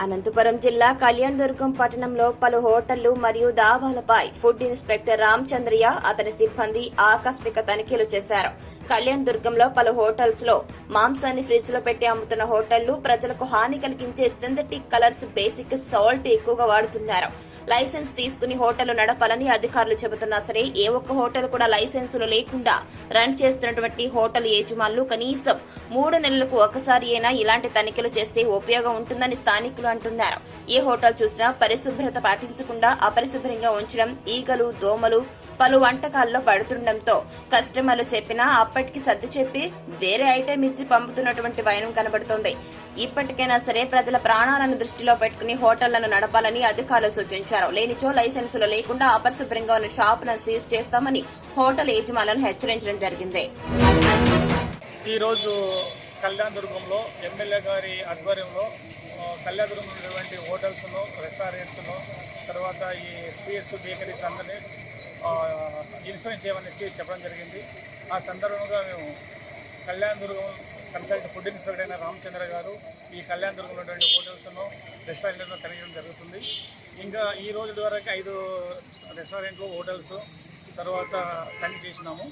అనంతపురం జిల్లా కళ్యాణదుర్గం పట్టణంలో పలు హోటళ్లు మరియు దాబాలపై ఫుడ్ ఇన్స్పెక్టర్ రామచంద్రయ్య అతని సిబ్బంది ఆకస్మిక తనిఖీలు చేశారు. కళ్యాణదుర్గంలో పలు హోటల్స్ లో మాంసాన్ని ఫ్రిడ్జ్ లో పెట్టి అమ్ముతున్న హోటళ్లు ప్రజలకు హాని కలిగించే సింథటిక్ కలర్స్, బేసిక్ సాల్ట్ ఎక్కువగా వాడుతున్నారు. లైసెన్స్ తీసుకుని హోటల్ నడపాలని అధికారులు చెబుతున్నా సరే ఏ ఒక్క హోటల్ కూడా లైసెన్సులు లేకుండా రన్ చేస్తున్నటువంటి హోటల్ యజమానులు కనీసం 3 నెలలకు ఒకసారి అయినా ఇలాంటి తనిఖీలు చేస్తే ఉపయోగం ఉంటుందని స్థానికులు అంటున్నారు. ఏ హోటల్ చూసినా పరిశుభ్రత పాటించకుండా అపరిశుభ్రంగా ఉంచడం, ఈగలు, దోమలు పలు వంటకాల్లో పడుతుండటంతో కస్టమర్లు చెప్పినా అప్పటికి సర్ది చెప్పి వేరే ఐటెం ఇచ్చి పంపుతున్నటువంటి వైనం కనబడుతోంది. ఇప్పటికైనా సరే ప్రజల ప్రాణాలను దృష్టిలో పెట్టుకుని హోటళ్లను నడపాలని అధికారులు సూచించారు. లేనిచో లైసెన్సులు లేకుండా అపరిశుభ్రంగా ఉన్న షాపులను సీజ్ చేస్తామని హోటల్ యజమానులను హెచ్చరించడం జరిగింది. ఈరోజు కళ్యాణదుర్గంలో ఎమ్మెల్యే గారి ఆధ్వర్యంలో కళ్యాణదుర్గంలో ఉన్నటువంటి హోటల్స్ను, రెస్టారెంట్స్ను, తర్వాత ఈ స్వీట్స్, బేకరీస్ అందరినీ ఇన్స్పెక్ట్ చేయమని చెప్పడం జరిగింది. ఆ సందర్భంగా మేము కళ్యాణదుర్గం కన్సల్ట్ ఫుడ్ ఇన్స్పెక్టర్ అయిన రామచంద్ర గారు ఈ కళ్యాణదుర్గంలో ఉన్నటువంటి హోటల్స్ను, రెస్టారెంట్లను తనిఖీ జరుగుతుంది. ఇంకా ఈ రోజు వరకు 5 రెస్టారెంట్లు, హోటల్స్ తర్వాత తనిఖీ చేసినాము.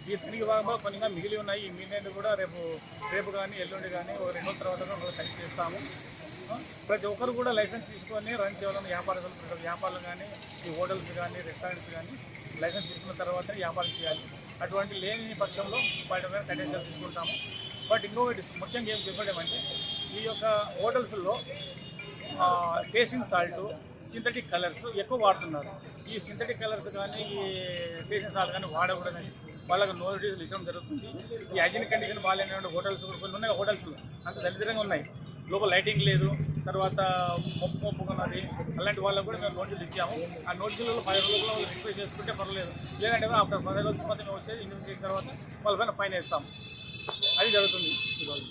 ఈ తనిఖీ భాగంలో కొన్ని మిగిలి ఉన్నాయి. ఈ మిగిలినవి కూడా రేపు కానీ ఎల్లుండి కానీ 2 రోజుల తర్వాత తనిఖీ చేస్తాము. ప్రతి ఒక్కరు కూడా లైసెన్స్ తీసుకొని రన్ చేయాలని వ్యాపారాలు కానీ, ఈ హోటల్స్ కానీ, రెస్టారెంట్స్ కానీ లైసెన్స్ తీసుకున్న తర్వాత వ్యాపారం చేయాలి. అటువంటి లేని పక్షంలో వాటి మీద కఠిన తీసుకుంటాము. బట్ ఇంకొకటి ముఖ్యంగా ఏం చెప్పడమంటే ఈ యొక్క హోటల్స్లో టేస్టింగ్ సాల్ట్, సింథటిక్ కలర్స్ ఎక్కువ వాడుతున్నారు. ఈ సింథటిక్ కలర్స్ కానీ, ఈ టేస్టింగ్ సాల్ట్ కానీ వాడకూడదని వాళ్ళకు నోటీసులు ఇవ్వడం జరుగుతుంది. ఈ హైజీనిక్ కండిషన్ బాగాలేనటువంటి హోటల్స్ కొన్ని ఉన్నాయి. హోటల్స్ అంత దరిద్రంగా ఉన్నాయి, లోపల లైటింగ్ లేదు, తర్వాత మొప్పుగా ఉన్నది. అలాంటి వాళ్ళకు కూడా మేము నోటీసులు ఇచ్చాము. ఆ నోటీసులలో 10 రోజుల్లో వాళ్ళు రిక్వెస్ట్ చేసుకుంటే పర్వాలేదు. లేదంటే ఆఫ్టర్ 10 రోజుల తర్వాత మేము వచ్చేది ఇన్వెస్ట్ చేసిన తర్వాత వాళ్ళ పైన ఫైన్ వేస్తాం. అది జరుగుతుంది ఈరోజు.